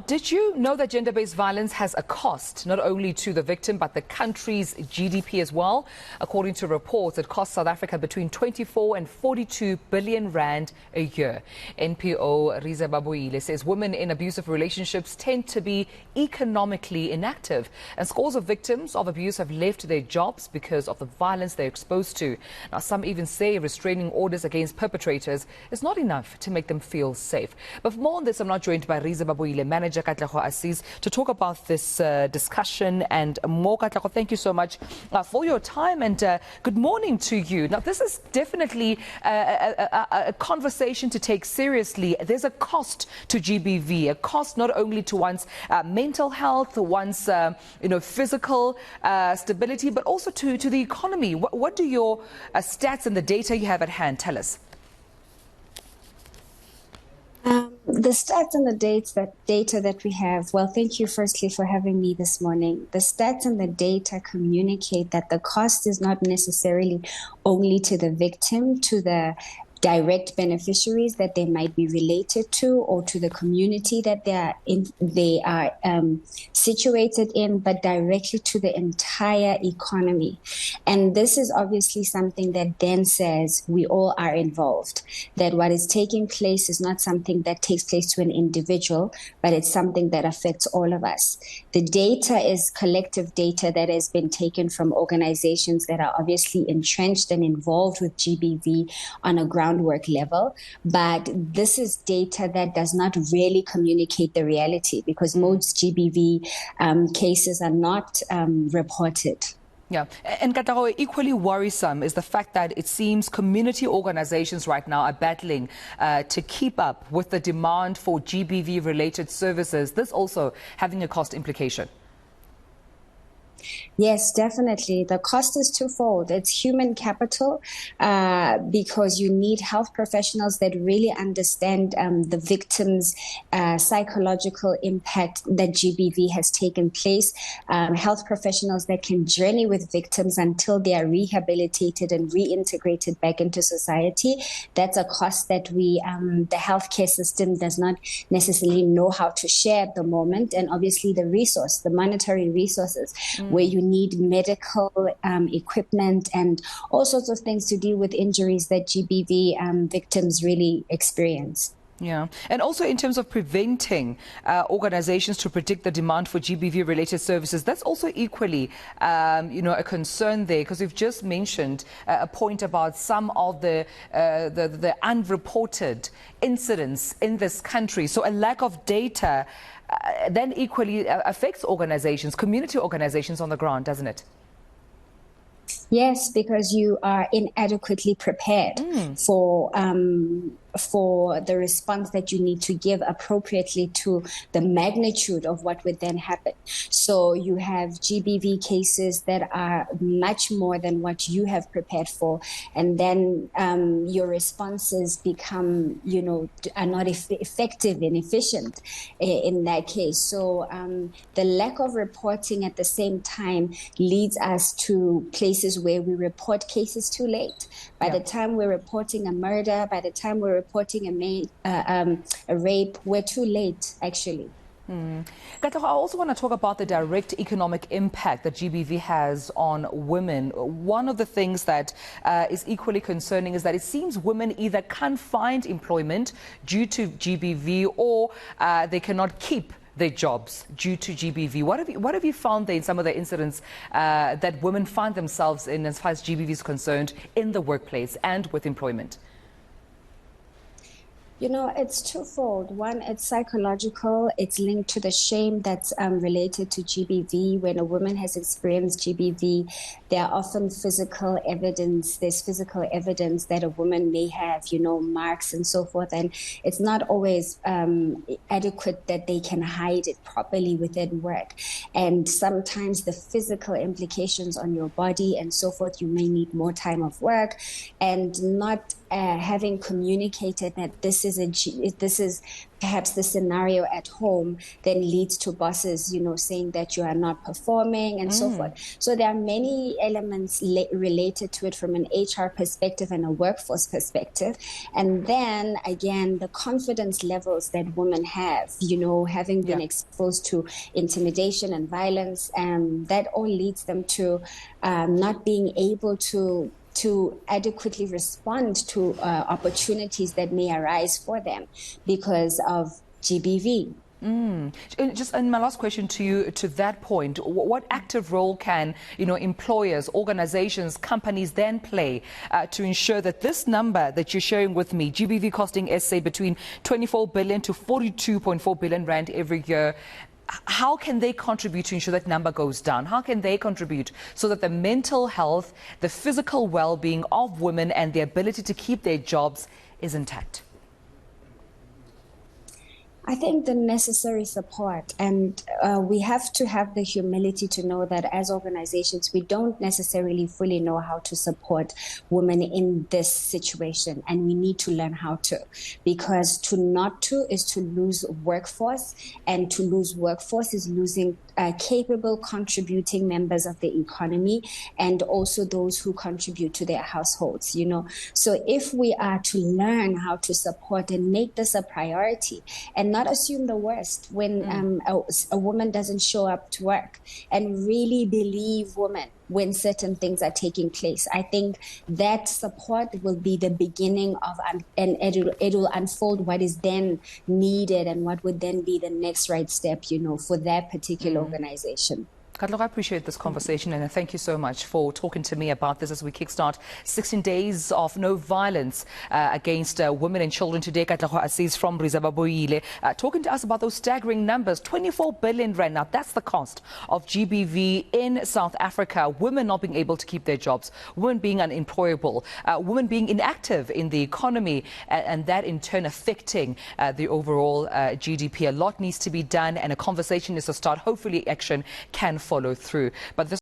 did you know that gender-based violence has a cost, not only to the victim, but the country's GDP as well? According to reports, it costs South Africa between 24 and 42 billion rand a year. NPO Rhiza Babuyile says women in abusive relationships tend to be economically inactive, and scores of victims of abuse have left their jobs because of the violence they're exposed to. Now, some even say restraining orders against perpetrators is not enough to make them feel safe. But for more on this, I'm now joined by Rhiza Babuyile, manager Katlego Assis, to talk about this discussion and more. Katlego, thank you so much for your time, and good morning to you. Now, this is definitely a conversation to take seriously. There's a cost to GBV, a cost not only to one's mental health, one's physical stability, but also to the economy. What do your stats and the data you have at hand tell us? The stats and the data that we have, well, thank you firstly for having me this morning. The stats and the data communicate that the cost is not necessarily only to the victim, to the direct beneficiaries that they might be related to, or to the community that they are situated in, but directly to the entire economy. And this is obviously something that then says we all are involved, that what is taking place is not something that takes place to an individual, but it's something that affects all of us. The data is collective data that has been taken from organizations that are obviously entrenched and involved with GBV on a groundwork level, but this is data that does not really communicate the reality, because most GBV cases are not reported. Yeah, and Katlego, equally worrisome is the fact that it seems community organizations right now are battling to keep up with the demand for GBV-related services, this also having a cost implication. Yes, definitely. The cost is twofold. It's human capital, because you need health professionals that really understand the victim's psychological impact that GBV has taken place, health professionals that can journey with victims until they are rehabilitated and reintegrated back into society. That's a cost that the healthcare system does not necessarily know how to share at the moment. And obviously the monetary resources, where you need medical equipment and all sorts of things to deal with injuries that GBV victims really experience. Yeah, and also in terms of preventing organizations to predict the demand for GBV-related services, that's also equally, a concern there, because we've just mentioned a point about some of the unreported incidents in this country. So a lack of data then equally affects organizations, community organizations on the ground, doesn't it? Yes, because you are inadequately prepared for the response that you need to give appropriately to the magnitude of what would then happen. So you have GBV cases that are much more than what you have prepared for, and then your responses become, are not effective and efficient in that case. So the lack of reporting at the same time leads us to places where we report cases too late. By the time we're reporting a murder, by the time we're reporting a rape, we're too late, actually. Katlego, I also want to talk about the direct economic impact that GBV has on women. One of the things that is equally concerning is that it seems women either can't find employment due to GBV, or they cannot keep their jobs due to GBV. What have you found there in some of the incidents that women find themselves in as far as GBV is concerned in the workplace and with employment? It's twofold. One, it's psychological. It's linked to the shame that's related to GBV. When a woman has experienced GBV, there are often physical evidence. There's physical evidence that a woman may have, marks and so forth. And it's not always adequate that they can hide it properly within work. And sometimes the physical implications on your body and so forth, you may need more time of work, and not having communicated that this is perhaps the scenario at home, then leads to bosses, saying that you are not performing and so forth. So there are many elements related to it from an HR perspective and a workforce perspective. And then again, the confidence levels that women have, having been exposed to intimidation and violence, that all leads them to not being able to adequately respond to opportunities that may arise for them because of GBV. And my last question to you, to that point, what active role can employers, organizations, companies then play to ensure that this number that you're sharing with me, GBV costing SA between 24 billion to 42.4 billion rand every year, how can they contribute to ensure that number goes down? How can they contribute so that the mental health, the physical well-being of women and the ability to keep their jobs is intact? I think the necessary support, and we have to have the humility to know that as organizations, we don't necessarily fully know how to support women in this situation, and we need to learn how to, because to not to is to lose workforce, and to lose workforce is losing capable contributing members of the economy, and also those who contribute to their households, So if we are to learn how to support and make this a priority, and not assume the worst when a woman doesn't show up to work, and really believe women when certain things are taking place. I think that support will be the beginning of, and it will unfold what is then needed and what would then be the next right step, for that particular organization. Katlego, I appreciate this conversation, and thank you so much for talking to me about this as we kickstart 16 days of no violence against women and children today. Katlego Assis from Rhiza Babuyile talking to us about those staggering numbers, 24 billion rand. Now, that's the cost of GBV in South Africa. Women not being able to keep their jobs, women being unemployable, women being inactive in the economy, and that in turn affecting the overall GDP. A lot needs to be done, and a conversation is to start. Hopefully, action can follow through. But this